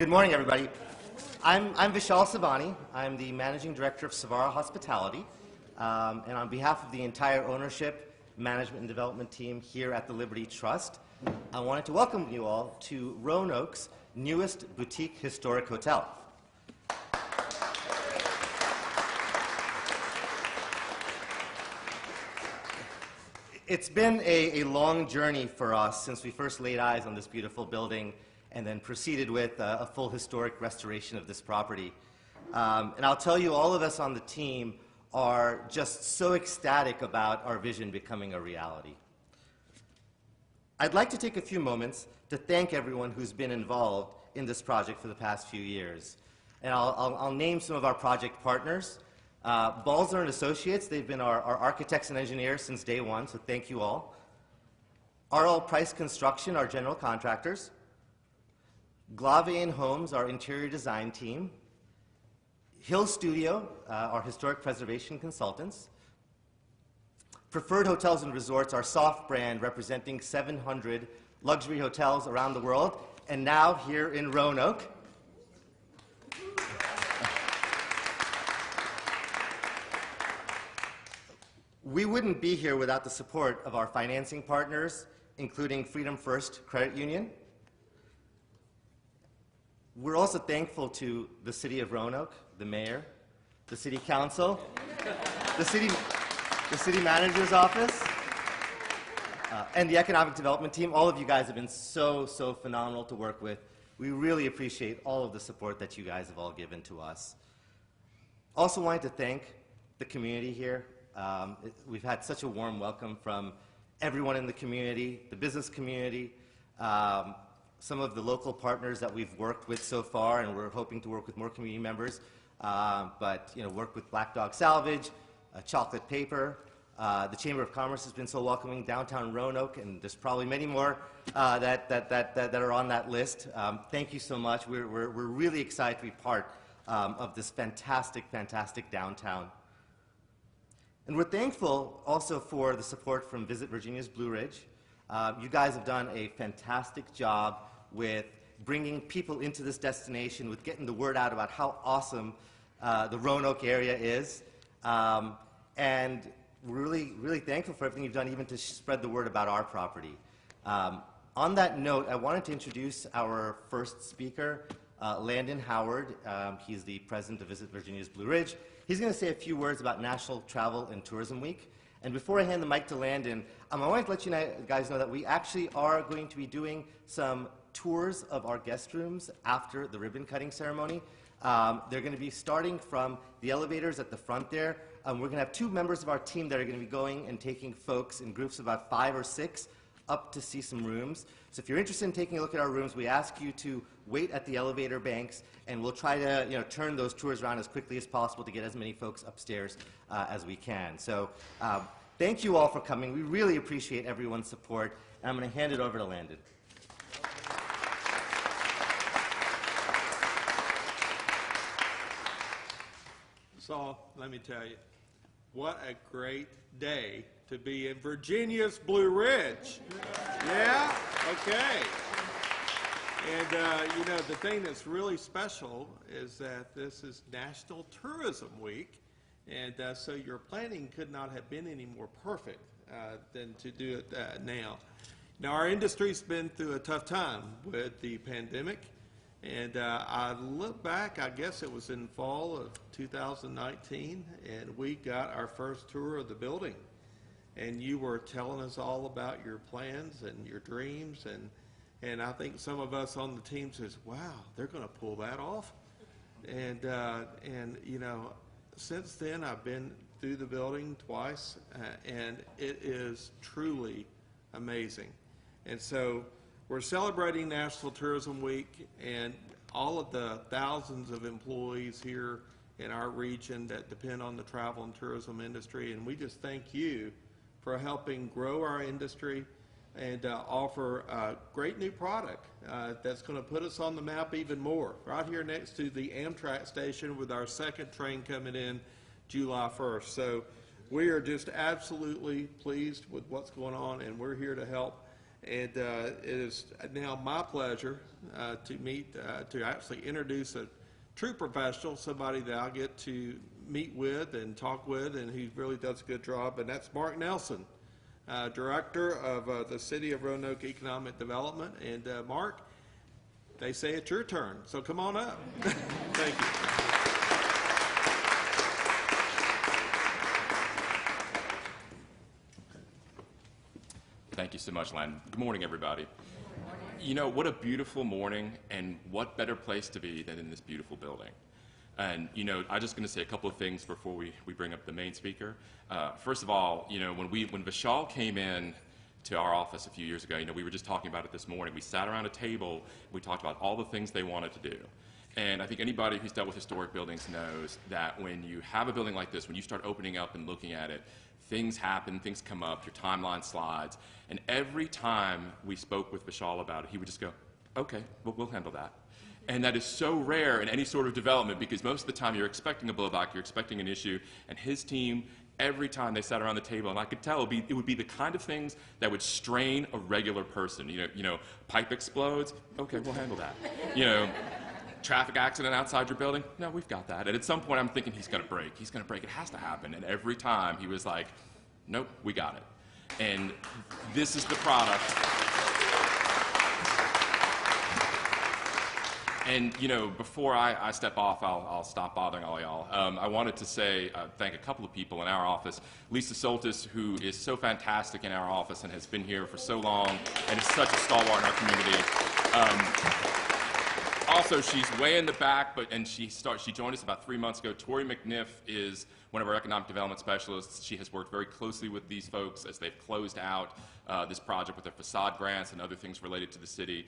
Good morning, everybody. I'm Vishal Savani. I'm the Managing Director of Savara Hospitality. And on behalf of the entire ownership, management, and development team here at the Liberty Trust, I wanted to welcome you all to Roanoke's newest boutique historic hotel. It's been a long journey for us since we first laid eyes on this beautiful building and then proceeded with a full historic restoration of this property. And I'll tell you, all of us on the team are just so ecstatic about our vision becoming a reality. I'd like to take a few moments to thank everyone who's been involved in this project for the past few years. And I'll name some of our project partners. Balzer and Associates, they've been our architects and engineers since day one, so thank you all. R.L. Price Construction, our general contractors. Glavian Homes, our interior design team. Hill Studio, our historic preservation consultants. Preferred Hotels and Resorts, our soft brand representing 700 luxury hotels around the world, and now here in Roanoke. We wouldn't be here without the support of our financing partners, including Freedom First Credit Union. We're also thankful to the City of Roanoke, the Mayor, the City Council, the City Manager's Office, and the Economic Development Team. All of you guys have been so phenomenal to work with. We really appreciate all of the support that you guys have all given to us. Also wanted to thank the community here. We've had such a warm welcome from everyone in the community, the business community, some of the local partners that we've worked with so far, and we're hoping to work with more community members, but work with Black Dog Salvage, Chocolate Paper. The Chamber of Commerce has been so welcoming, downtown Roanoke, and there's probably many more that are on that list. Thank you so much. We're really excited to be part of this fantastic downtown. And we're thankful also for the support from Visit Virginia's Blue Ridge. You guys have done a fantastic job with bringing people into this destination, with getting the word out about how awesome the Roanoke area is. And we're really thankful for everything you've done, even to spread the word about our property. On that note, I wanted to introduce our first speaker, Landon Howard. He's the president of Visit Virginia's Blue Ridge. He's going to say a few words about National Travel and Tourism Week. And before I hand the mic to Landon, I wanted to let you guys know that we actually are going to be doing some tours of our guest rooms after the ribbon cutting ceremony. They're going to be starting from the elevators at the front there. We're going to have two members of our team that are going to be going and taking folks in groups of about 5 or 6 up to see some rooms. So if you're interested in taking a look at our rooms, we ask you to wait at the elevator banks, and we'll try to turn those tours around as quickly as possible to get as many folks upstairs as we can. So thank you all for coming. We really appreciate everyone's support, and I'm going to hand it over to Landon. So let me tell you, what a great day to be in Virginia's Blue Ridge. Yeah? Okay. And, the thing that's really special is that this is National Tourism Week, and so your planning could not have been any more perfect than to do it now. Now, our industry's been through a tough time with the pandemic, and I look back, I guess it was in fall of 2019, and we got our first tour of the building. And you were telling us all about your plans and your dreams, and I think some of us on the team says, wow, they're going to pull that off. And since then I've been through the building twice, and it is truly amazing. And so we're celebrating National Tourism Week, and all of the thousands of employees here in our region that depend on the travel and tourism industry, and we just thank you for helping grow our industry and offer a great new product that's going to put us on the map even more. Right here next to the Amtrak station with our second train coming in July 1st. So we are just absolutely pleased with what's going on, and we're here to help. And it is now my pleasure to actually introduce a true professional, somebody that I'll get to meet with and talk with, and he really does a good job, and that's Mark Nelson, Director of the City of Roanoke Economic Development. And Mark, they say it's your turn, so come on up. Thank you. Thank you so much, Len. Good morning, everybody. You know, what a beautiful morning, and what better place to be than in this beautiful building. And, you know, I'm just going to say a couple of things before we bring up the main speaker. First of all, you know, when Vishal came in to our office a few years ago, you know, we were just talking about it this morning. We sat around a table, we talked about all the things they wanted to do. And I think anybody who's dealt with historic buildings knows that when you have a building like this, when you start opening up and looking at it, things happen, things come up, your timeline slides. And every time we spoke with Vishal about it, he would just go, okay, we'll handle that. And that is so rare in any sort of development, because most of the time you're expecting a blowback, you're expecting an issue, and his team, every time they sat around the table, and I could tell it would be the kind of things that would strain a regular person. You know, pipe explodes, okay, we'll handle that. You know, traffic accident outside your building, no, we've got that. And at some point I'm thinking he's gonna break, it has to happen. And every time he was like, nope, we got it. And this is the product. And, you know, before I step off, I'll stop bothering all y'all. I wanted to say, thank a couple of people in our office. Lisa Soltis, who is so fantastic in our office and has been here for so long and is such a stalwart in our community. Also, she's way in the back, and she joined us about 3 months ago. Tori McNiff is one of our economic development specialists. She has worked very closely with these folks as they've closed out this project with their facade grants and other things related to the city.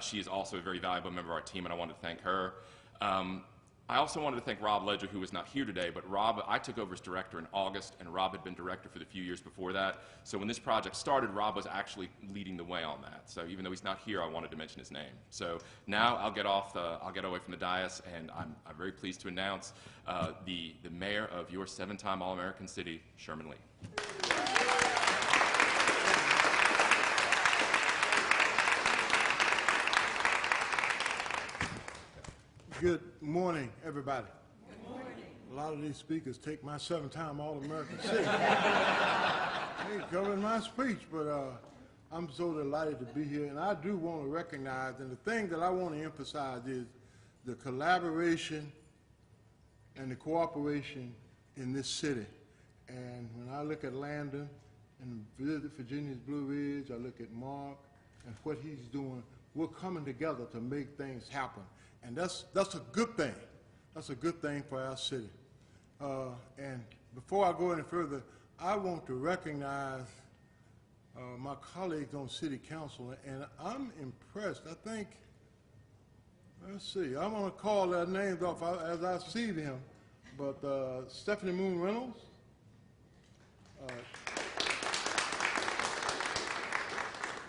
She is also a very valuable member of our team, and I wanted to thank her. I also wanted to thank Rob Ledger, who is not here today, but Rob, I took over as director in August, and Rob had been director for the few years before that. So when this project started, Rob was actually leading the way on that. So even though he's not here, I wanted to mention his name. So now I'll get away from the dais, and I'm very pleased to announce the mayor of your 7-time All-American city, Sherman Lee. Good morning, everybody. Good morning. A lot of these speakers take my 7-time All-American city. They covered my speech, but I'm so delighted to be here, and I do want to recognize, and the thing that I want to emphasize is the collaboration and the cooperation in this city. And when I look at Landon and visit Virginia's Blue Ridge, I look at Mark and what he's doing, we're coming together to make things happen. And that's a good thing. That's a good thing for our city. And before I go any further, I want to recognize my colleagues on City Council, and I'm impressed. I think, let's see, I'm going to call their names off as I see them, but Stephanie Moon Reynolds,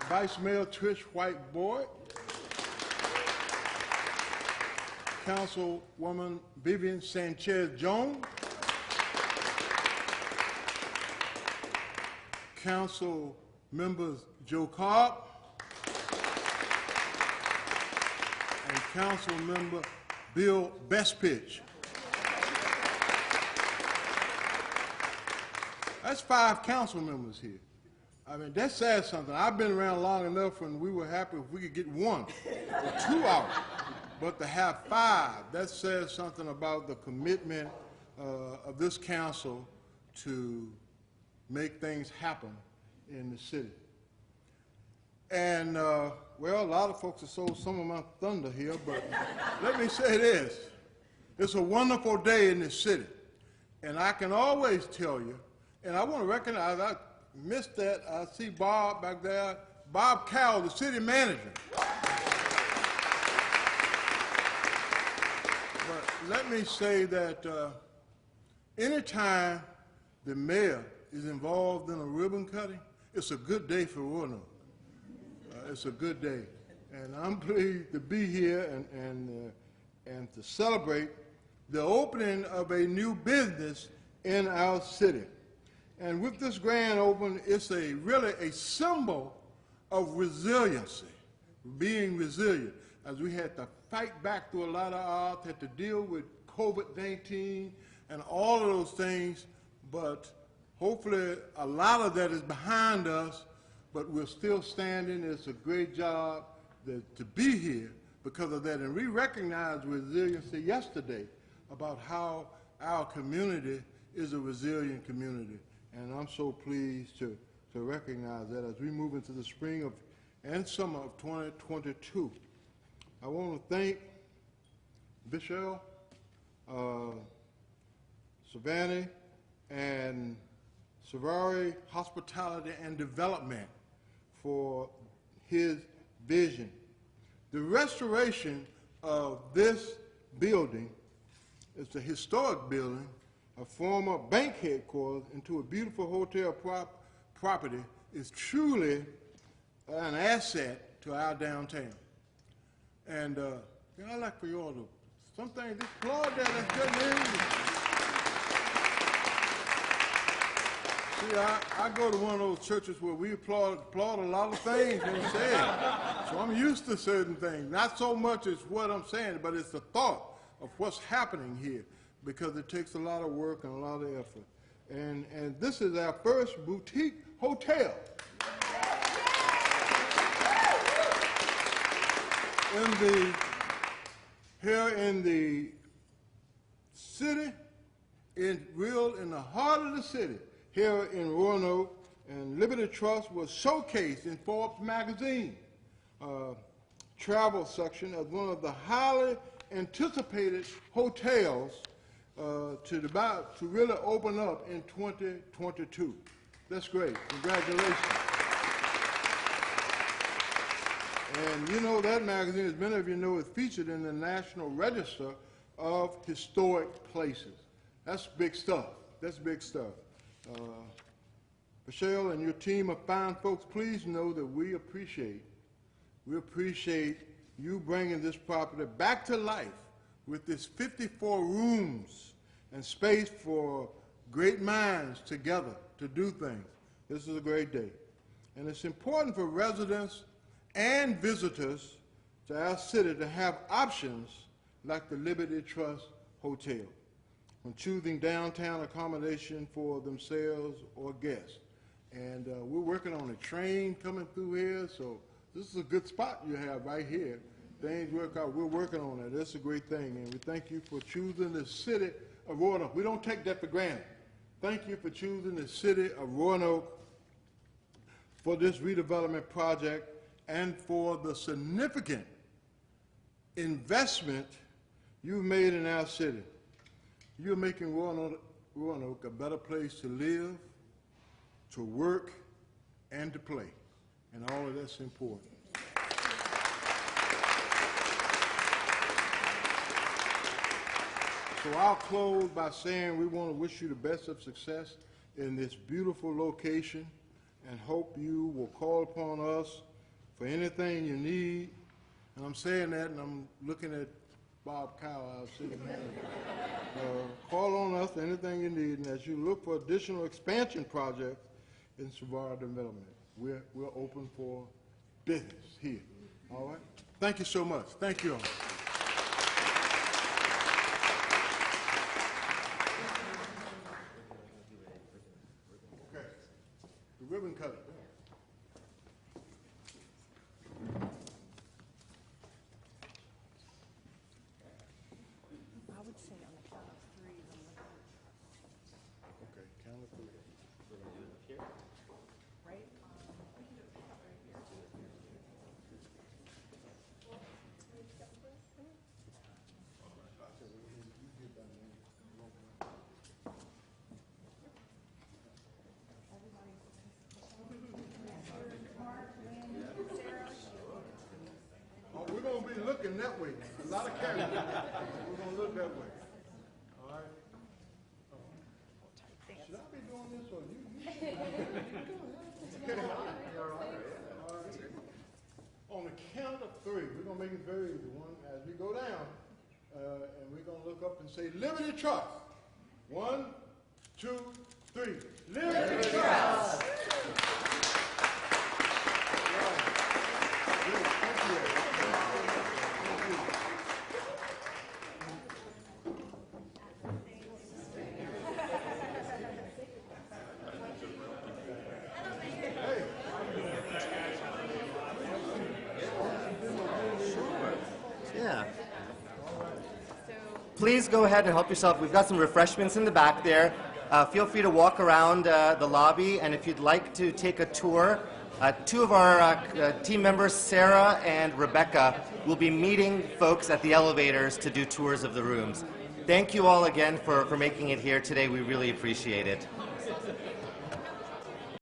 Vice Mayor Trish White Boyd, Councilwoman Vivian Sanchez Jones, Council Members Joe Cobb, and Council Member Bill Bestpitch. That's 5 council members here. I mean, that says something. I've been around long enough, and we were happy if we could get 1 or 2 out. But to have 5, that says something about the commitment of this council to make things happen in the city. And, well, a lot of folks have sold some of my thunder here, but let me say this. It's a wonderful day in this city. And I can always tell you, and I want to recognize, I missed that. I see Bob back there. Bob Cowell, the city manager. But let me say that anytime the mayor is involved in a ribbon cutting, it's a good day for Roanoke. It's a good day. And I'm pleased to be here and to celebrate the opening of a new business in our city. And with this grand opening, it's really a symbol of resiliency, being resilient, as we had to fight back through a lot of odds, had to deal with COVID-19 and all of those things, but hopefully a lot of that is behind us, but we're still standing. It's a great job to be here because of that. And we recognized resiliency yesterday about how our community is a resilient community. And I'm so pleased to recognize that as we move into the spring and summer of 2022. I want to thank Bishop, Savannah, and Savari Hospitality and Development for his vision. The restoration of this building, it's a historic building, a former bank headquarters, into a beautiful hotel property, is truly an asset to our downtown. And I'd like for you all to, some things, just applaud that, that's good news. See, I go to one of those churches where we applaud a lot of things when it's said. So I'm used to certain things. Not so much as what I'm saying, but it's the thought of what's happening here, because it takes a lot of work and a lot of effort. And this is our first boutique hotel. Here in the city, in the heart of the city, here in Roanoke, and Liberty Trust was showcased in Forbes magazine travel section as one of the highly anticipated hotels to really open up in 2022. That's great. Congratulations. And you know that magazine, as many of you know, is featured in the National Register of Historic Places. That's big stuff. That's big stuff. Michelle and your team of fine folks, please know that we appreciate you bringing this property back to life with this 54 rooms and space for great minds together to do things. This is a great day. And it's important for residents and visitors to our city to have options like the Liberty Trust Hotel when choosing downtown accommodation for themselves or guests. And we're working on a train coming through here, so this is a good spot you have right here. Things work out. We're working on it. That's a great thing, and we thank you for choosing the city of Roanoke. We don't take that for granted. Thank you for choosing the city of Roanoke for this redevelopment project and for the significant investment you've made in our city. You're making Roanoke a better place to live, to work, and to play. And all of that's important. So I'll close by saying we want to wish you the best of success in this beautiful location and hope you will call upon us for anything you need. And I'm saying that, and I'm looking at Bob Cowell, our city manager. Call on us for anything you need, and as you look for additional expansion projects in Savannah development, we're open for business here. All right? Thank you so much. Thank you all. Okay. The ribbon cutting. I would say on the count of three. Okay, count of three. Right? Oh, we're going to be looking that way. A lot of cameras. We're going to look that way. All right? Should I be doing this or you? Okay. All right. On the count of three, we're going to make it very easy. One, as we go down, and we're going to look up and say, Liberty Trust. 1, 2, 3. Liberty Trust. Right. please go ahead and help yourself. We've got some refreshments in the back there. Feel free to walk around the lobby, and if you'd like to take a tour, two of our team members, Sarah and Rebecca, will be meeting folks at the elevators to do tours of the rooms. Thank you all again for making it here today. We really appreciate it.